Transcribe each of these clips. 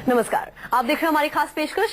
नमस्कार, आप देख रहे हैं हमारी खास पेशकश।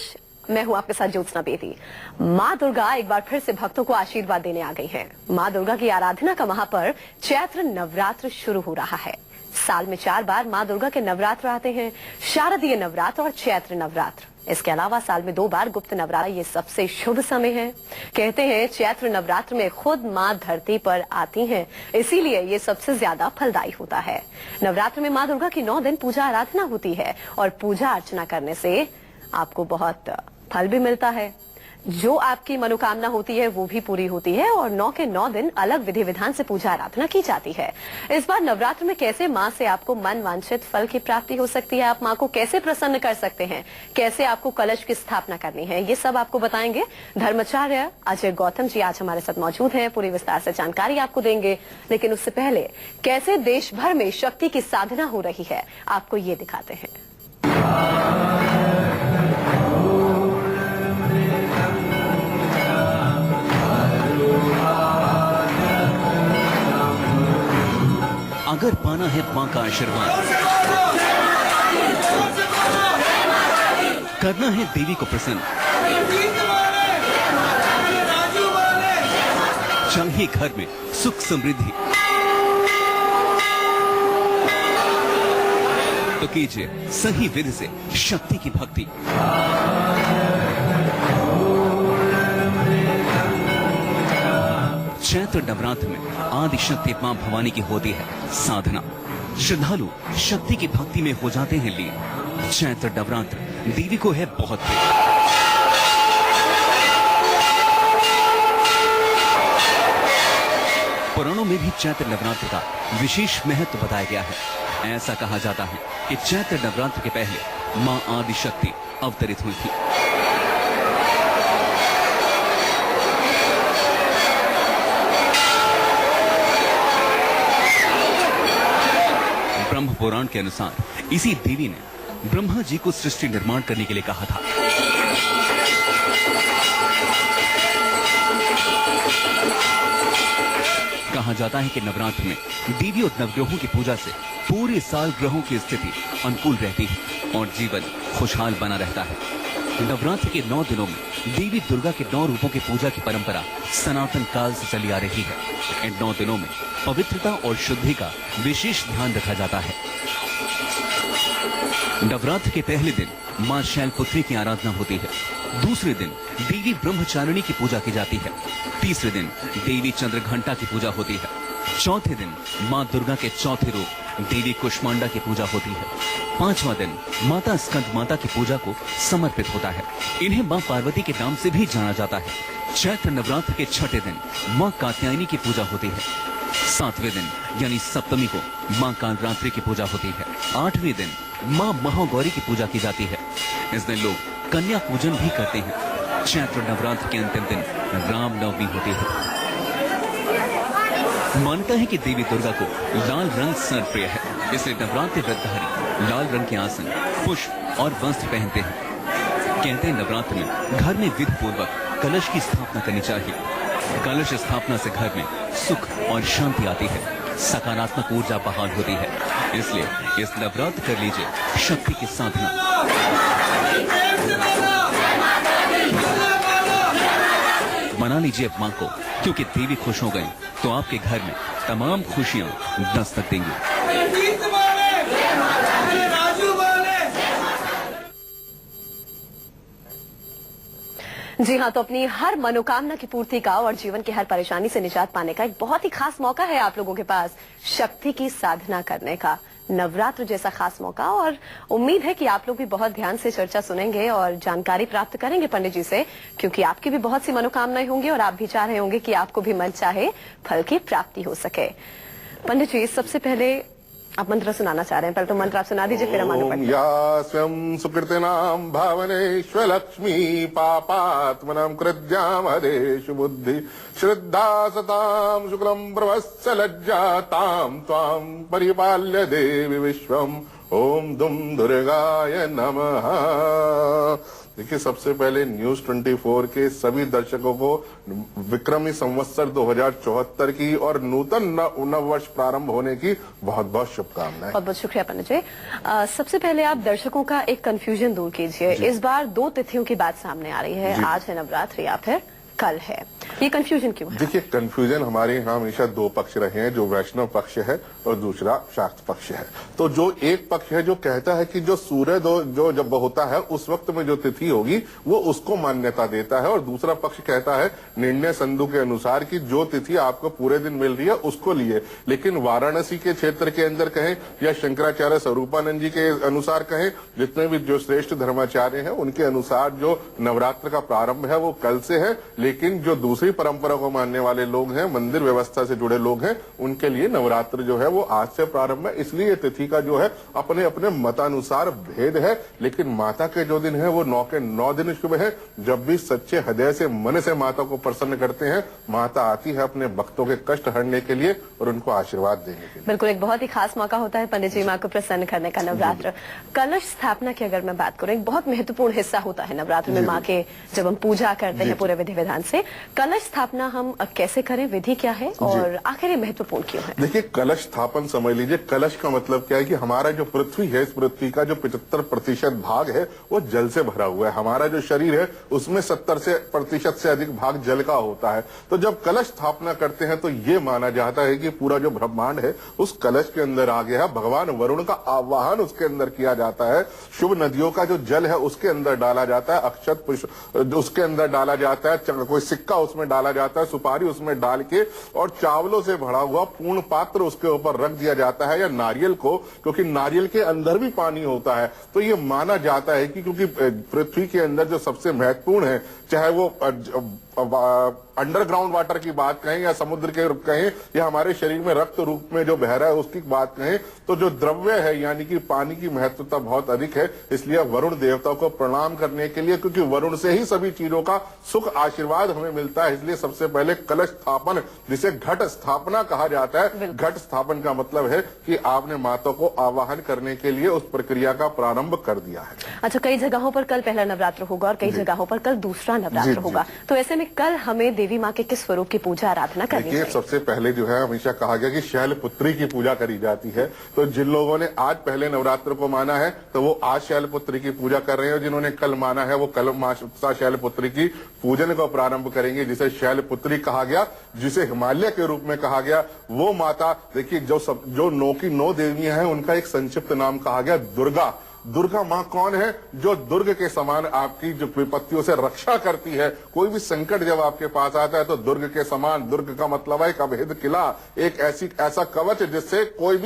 मैं हूं आपके साथ ज्योत्सना बेदी। माँ दुर्गा एक बार फिर से भक्तों को आशीर्वाद देने आ गई हैं। माँ दुर्गा की आराधना का महापर्व चैत्र नवरात्र शुरू हो रहा है। साल में 4 बार माँ दुर्गा के नवरात्र आते हैं, शारदीय नवरात्र और चैत्र नवरात्र। इसके अलावा साल में 2 बार गुप्त नवरात्र, ये सबसे शुभ समय है। कहते हैं चैत्र नवरात्र में खुद माँ धरती पर आती हैं, इसीलिए ये सबसे ज्यादा फलदायी होता है। नवरात्र में माँ दुर्गा की 9 दिन पूजा आराधना होती है और पूजा अर्चना करने से आपको बहुत फल भी मिलता है। जो आपकी मनोकामना होती है वो भी पूरी होती है और 9 के 9 दिन अलग विधि विधान से पूजा आराधना की जाती है। इस बार नवरात्र में कैसे माँ से आपको मन वांछित फल की प्राप्ति हो सकती है, आप माँ को कैसे प्रसन्न कर सकते हैं, कैसे आपको कलश की स्थापना करनी है, ये सब आपको बताएंगे धर्माचार्य अजय गौतम जी। आज हमारे साथ मौजूद हैं, पूरी विस्तार से जानकारी आपको देंगे। लेकिन उससे पहले कैसे देश भर में शक्ति की साधना हो रही है, आपको ये दिखाते हैं। अगर पाना है मां का आशीर्वाद, करना है देवी को प्रसन्न, चाहिए घर में सुख समृद्धि, तो कीजिए सही विधि से शक्ति की भक्ति। चैत्र नवरात्र में आदि शक्ति मां भवानी की होती है साधना। श्रद्धालु शक्ति की भक्ति में हो जाते हैं लीन। चैत्र नवरात्र देवी को है बहुत प्रिय। पुराणों में भी चैत्र नवरात्र का विशेष महत्व बताया गया है। ऐसा कहा जाता है कि चैत्र नवरात्र के पहले मां आदि शक्ति अवतरित हुई थी। ब्रह्म पुराण के अनुसार इसी देवी ने ब्रह्मा जी को सृष्टि निर्माण करने के लिए कहा था। कहा जाता है कि नवरात्र में देवी और नवग्रहों की पूजा से पूरे साल ग्रहों की स्थिति अनुकूल रहती है और जीवन खुशहाल बना रहता है। नवरात्र के 9 दिनों में देवी दुर्गा के 9 रूपों की पूजा की परंपरा सनातन काल से चली आ रही है। इन 9 दिनों में पवित्रता और शुद्धि का विशेष ध्यान रखा जाता है। नवरात्र के पहले दिन मां शैलपुत्री की आराधना होती है। दूसरे दिन देवी ब्रह्मचारिणी की पूजा की जाती है। तीसरे दिन देवी चंद्रघंटा की पूजा होती है। चौथे दिन मां दुर्गा के चौथे रूप देवी कुष्मांडा की पूजा होती है। 5वां दिन माता स्कंद माता की पूजा को समर्पित होता है। इन्हें मां पार्वती के नाम से भी जाना जाता है। चैत्र नवरात्र के 6ठे दिन मां कात्यायनी की पूजा होती है। 7वें दिन यानी सप्तमी को मां कालरात्रि की पूजा होती है। 8वें दिन मां महागौरी की पूजा की जाती है। इस दिन लोग कन्या पूजन भी करते हैं। चैत्र नवरात्र के अंतिम दिन रामनवमी होती है। मानता है कि देवी दुर्गा को लाल रंग सर्व प्रिय है, इसलिए नवरात्र व्रतधारी लाल रंग के आसन, पुष्प और वस्त्र पहनते हैं। कहते हैं नवरात्र में घर में विधि पूर्वक कलश की स्थापना करनी चाहिए। कलश स्थापना से घर में सुख और शांति आती है, सकारात्मक ऊर्जा बहाल होती है। इसलिए इस नवरात्र कर लीजिए शक्ति की साधना। मना लीजिए मां को, क्योंकि देवी खुश हो गई तो आपके घर में तमाम खुशियां दस्तक देंगी। जी हाँ, तो अपनी हर मनोकामना की पूर्ति का और जीवन की हर परेशानी से निजात पाने का एक बहुत ही खास मौका है आप लोगों के पास, शक्ति की साधना करने का। नवरात्र जैसा खास मौका, और उम्मीद है कि आप लोग भी बहुत ध्यान से चर्चा सुनेंगे और जानकारी प्राप्त करेंगे पंडित जी से, क्योंकि आपकी भी बहुत सी मनोकामनाएं होंगी और आप भी चाह रहे होंगे कि आपको भी मन चाहे फल की प्राप्ति हो सके। पंडित जी, सबसे पहले आप मंत्र सुनाना चाह रहे हैं, पहले तो मंत्र आप सुना दीजिए, फिर हम आगे बढ़ते हैं। या स्वयं सुकृतिनां भावनेश्व लक्ष्मी पापात्मनां कृत्यामदेषु बुद्धि श्रद्धा सतां शुक्लं प्रवत्स लज्जातां त्वां परिपाल्य देवी विश्वं ओम दुम दुर्गाय नमः। देखिए, सबसे पहले न्यूज 24 के सभी दर्शकों को विक्रमी संवत्सर 2074 की और नूतन नव वर्ष प्रारंभ होने की बहुत बहुत शुभकामनाएं। बहुत बहुत शुक्रिया पंडित जी। सबसे पहले आप दर्शकों का एक कंफ्यूजन दूर कीजिए। इस बार 2 तिथियों की बात सामने आ रही है, आज है नवरात्रि या फिर कल है, ये कंफ्यूजन क्यों है? देखिए, कंफ्यूजन हमारे यहाँ हमेशा 2 पक्ष रहे हैं, जो वैष्णव पक्ष है और दूसरा शाक्त पक्ष है। तो जो एक पक्ष है जो कहता है कि जो सूर्य जो जब होता है उस वक्त में जो तिथि होगी वो उसको मान्यता देता है, और दूसरा पक्ष कहता है निर्णय संधु के अनुसार कि जो तिथि आपको पूरे दिन मिल रही है उसको लिए। लेकिन वाराणसी के क्षेत्र के अंदर कहें या शंकराचार्य स्वरूपानंद जी के अनुसार कहें, जितने भी जो श्रेष्ठ धर्माचार्य हैं उनके अनुसार जो नवरात्र का प्रारंभ है वो कल से है। लेकिन जो दूसरी परंपरा को मानने वाले लोग हैं, मंदिर व्यवस्था से जुड़े लोग हैं, उनके लिए नवरात्र जो है वो आज से प्रारंभ है। इसलिए ये तिथि का जो है अपने अपने मतानुसार भेद है। लेकिन माता के जो दिन है वो 9 के 9 दिन शुभ है। जब भी सच्चे हृदय से मन से माता को प्रसन्न करते हैं, माता आती है अपने भक्तों के कष्ट हरने के लिए और उनको आशीर्वाद देने के लिए। बिल्कुल, एक बहुत ही खास मौका होता है पंडित जी माँ को प्रसन्न करने का नवरात्र। कलश स्थापना की अगर मैं बात करूँ, एक बहुत महत्वपूर्ण हिस्सा होता है नवरात्र में माँ के, जब हम पूजा करते हैं पूरे विधि विधान से। कलश स्थापना हम कैसे करें, विधि क्या है और आखिर ये महत्वपूर्ण क्यों है? देखिए, कलश स्थापन समझ लीजिए, कलश का मतलब क्या है कि हमारा जो पृथ्वी है, इस पृथ्वी का जो 75% भाग है वो जल से भरा हुआ है। हमारा जो शरीर है उसमें 70% से अधिक भाग जल का होता है। तो जब कलश स्थापना करते हैं तो ये माना जाता है कि पूरा जो ब्रह्मांड है उस कलश के अंदर आ गया है। भगवान वरुण का आवाहन उसके अंदर किया जाता है। शुभ नदियों का जो जल है उसके अंदर डाला जाता है, अक्षत पुष्प उसके अंदर डाला जाता है, कोई सिक्का उसमें डाला जाता है, सुपारी उसमें डाल के और चावलों से भरा हुआ पूर्ण पात्र उसके ऊपर रख दिया जाता है, या नारियल को, क्योंकि नारियल के अंदर भी पानी होता है। तो ये माना जाता है कि क्योंकि पृथ्वी के अंदर जो सबसे महत्वपूर्ण है, चाहे वो अंडरग्राउंड वाटर की बात कहें या समुद्र के कहें या हमारे शरीर में रक्त रूप में जो बह रहा है उसकी बात कहें, तो जो द्रव्य है यानी कि पानी की महत्वता बहुत अधिक है। इसलिए वरुण देवता को प्रणाम करने के लिए, क्योंकि वरुण से ही सभी चीजों का सुख आशीर्वाद हमें मिलता है, इसलिए सबसे पहले कलश स्थापन, जिसे घट स्थापना कहा जाता है। घट स्थापन का मतलब है कि आपने माता को आवाहन करने के लिए उस प्रक्रिया का प्रारंभ कर दिया है। अच्छा, कई जगहों पर कल पहला नवरात्र होगा और कई जगहों पर कल दूसरा नवरात्र होगा, तो ऐसे में कल हमें देवी माँ के किस स्वरूप की पूजा आराधना करनी चाहिए? सबसे पहले जो है हमेशा कहा गया कि शैलपुत्री की पूजा करी जाती है। तो जिन लोगों ने आज पहले नवरात्र को माना है तो वो आज शैलपुत्री की पूजा कर रहे हैं, और जिन्होंने कल माना है वो कल माता शैलपुत्री की पूजन को प्रारंभ करेंगे, जिसे शैलपुत्री कहा गया, जिसे हिमालय के रूप में कहा गया। वो माता, देखिए, जो 9 की 9 देवियां हैं उनका एक संक्षिप्त नाम कहा गया दुर्गा। दुर्गा माँ कौन है? जो दुर्ग के समान आपकी जो विपत्तियों से रक्षा करती है। कोई भी संकट जब आपके पास आता है तो दुर्ग के समान, दुर्ग का मतलब है एक अभेद किला, एक ऐसा कवच जिससे कोई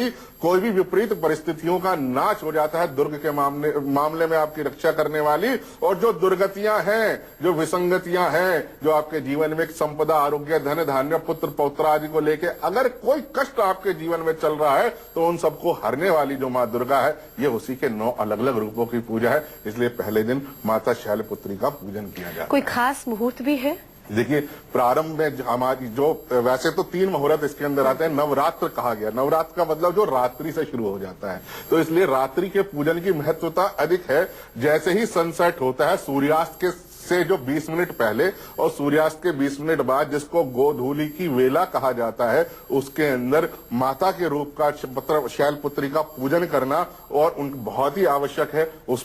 भी विपरीत परिस्थितियों का नाश हो जाता है। दुर्ग के मामले में आपकी रक्षा करने वाली, और जो दुर्गतियां हैं, जो विसंगतियां हैं, जो आपके जीवन में संपदा, आरोग्य, धन धान्य, पुत्र पौत्र आदि को लेके अगर कोई कष्ट आपके जीवन में चल रहा है तो उन सबको हरने वाली जो माँ दुर्गा है, ये उसी के 9 अलग अलग रूपों की पूजा है। इसलिए पहले दिन माता शैलपुत्री का पूजन किया जाता है। कोई खास मुहूर्त भी है? देखिए, प्रारंभ में हमारी जो वैसे तो 3 मुहूर्त इसके अंदर आते हैं। नवरात्र कहा गया, नवरात्र का मतलब जो रात्रि से शुरू हो जाता है, तो इसलिए रात्रि के पूजन की महत्वता अधिक है। जैसे ही सनसेट होता है, सूर्यास्त के से जो 20 मिनट पहले और सूर्यास्त के 20 मिनट बाद, जिसको गोधूली की वेला कहा जाता है, उसके अंदर माता के रूप का शैलपुत्री का पूजन करना और उन बहुत ही आवश्यक है। उस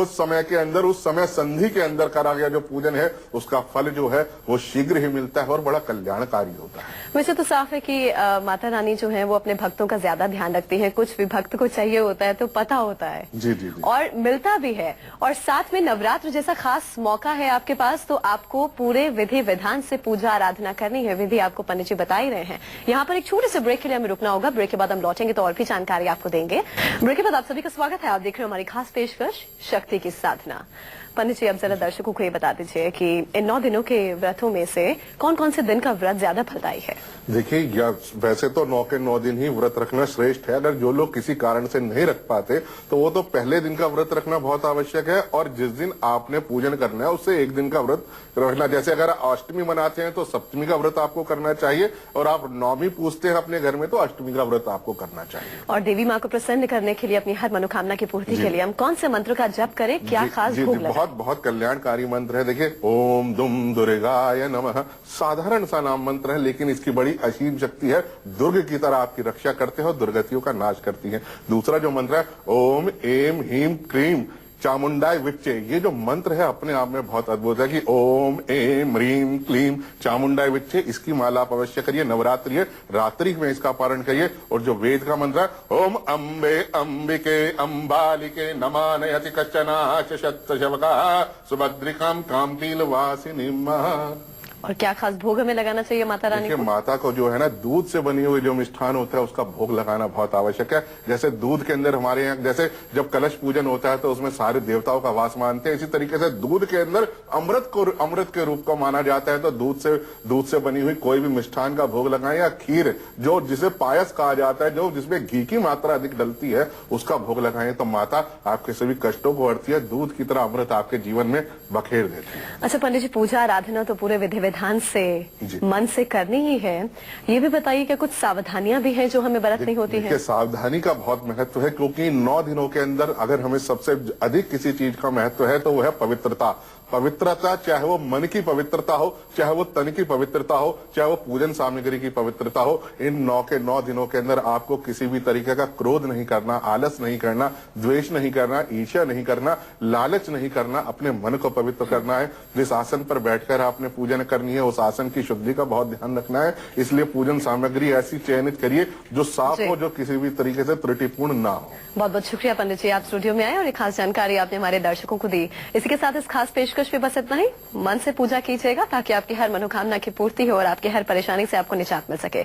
समय के अंदर, उस समय संधि के अंदर करा गया जो पूजन है, उसका फल जो है वो शीघ्र ही मिलता है और बड़ा कल्याणकारी होता है। वैसे तो साफ है कि माता रानी जो है वो अपने भक्तों का ज्यादा ध्यान रखती है। कुछ भी भक्त को चाहिए होता है तो पता होता है, जी जी जी, और मिलता भी है। और साथ में नवरात्र जैसा खास मौका है आपके पास, तो आपको पूरे विधि विधान से पूजा आराधना करनी है। विधि आपको पंडित जी बता ही रहे हैं। यहाँ पर एक छोटे से ब्रेक के लिए हमें रुकना होगा। ब्रेक के बाद हम लौटेंगे तो और भी जानकारी आपको देंगे। ब्रेक के बाद आप सभी का स्वागत है। आप देख रहे हैं हमारी खास पेशकश शक्ति की साधना। पंडित जी, अब जरा दर्शकों को ये बता दीजिए कि इन 9 दिनों के व्रतों में से कौन कौन से दिन का व्रत ज्यादा फलदायी है? देखिए, वैसे तो 9 के 9 दिन ही व्रत रखना श्रेष्ठ है। अगर जो लोग किसी कारण से नहीं रख पाते तो वो तो पहले दिन का व्रत रखना बहुत आवश्यक है, और जिस दिन आपने पूजन करना है उससे एक दिन का व्रत रखना। जैसे अगर अष्टमी मनाते हैं तो सप्तमी का व्रत आपको करना चाहिए, और आप नवमी पूजते हैं अपने घर में तो अष्टमी का व्रत आपको करना चाहिए। और देवी माँ को प्रसन्न करने के लिए, अपनी हर मनोकामना की पूर्ति के लिए हम कौन से मंत्र का जप करें? क्या खास भोग लगाएं? बहुत बहुत कल्याणकारी मंत्र है। देखिए, ओम दुम दुर्गाय नमः साधारण सा नाम मंत्र है, लेकिन इसकी बड़ी असीम शक्ति है। दुर्ग की तरह आपकी रक्षा करते हैं और दुर्गतियों का नाश करती है। दूसरा जो मंत्र है, ओम एम हीम क्रीम चामुंडाय विच्चे, ये जो मंत्र है अपने आप में बहुत अद्भुत है कि ओम एम ह्रीम क्लीम चामुंडाय विच्चे, इसकी माला आप अवश्य करिए। नवरात्रि है, रात्रि में इसका पारण करिए। और जो वेद का मंत्र है, ओम अम्बे अंबिके अंबालिके नमानयति कच्चना शतशवका सुभद्रिकाम कामपील वासिनी। और क्या खास भोग हमें लगाना चाहिए माता रानी को? माता को जो है ना, दूध से बनी हुई जो मिष्ठान होता है उसका भोग लगाना बहुत आवश्यक है। जैसे दूध के अंदर हमारे यहाँ, जैसे जब कलश पूजन होता है तो उसमें सारे देवताओं का वास मानते हैं, इसी तरीके से दूध के अंदर अमृत के रूप का माना जाता है। तो दूध से बनी हुई कोई भी मिष्ठान का भोग लगाएं, या खीर जो जिसे पायस कहा जाता है, जो जिसमें घी की मात्रा अधिक डलती है, उसका भोग लगाएं तो माता आपके सभी कष्टों को हरती है। दूध की तरह अमृत आपके जीवन में बखेर देती है। अच्छा पंडित जी, पूजा आराधना तो पूरे विधि विधान से, मन से करनी ही है। ये भी बताइए कि कुछ सावधानियां भी हैं जो हमें बरतनी होती हैं? सावधानी का बहुत महत्व है, क्योंकि 9 दिनों के अंदर अगर हमें सबसे अधिक किसी चीज का महत्व है तो वो है पवित्रता। पवित्रता, चाहे वो मन की पवित्रता हो, चाहे वो तन की पवित्रता हो, चाहे वो पूजन सामग्री की पवित्रता हो। इन 9 के 9 दिनों के अंदर आपको किसी भी तरीके का क्रोध नहीं करना, आलस नहीं करना, द्वेष नहीं करना, ईर्ष्या नहीं करना, लालच नहीं करना। अपने मन को पवित्र करना है। जिस आसन पर बैठकर आपने पूजन करनी है उस आसन की शुद्धि का बहुत ध्यान रखना है। इसलिए पूजन सामग्री ऐसी चयनित करिए जो साफ हो, जो किसी भी तरीके से त्रुटिपूर्ण ना हो। बहुत बहुत शुक्रिया पंडित जी, आप स्टूडियो में आए और एक खास जानकारी आपने हमारे दर्शकों को दी। इसी के साथ इस खास पेशकश पे बस इतना ही। मन से पूजा कीजिएगा ताकि आपकी हर मनोकामना की पूर्ति हो और आपकी हर परेशानी से आपको निजात मिल सके।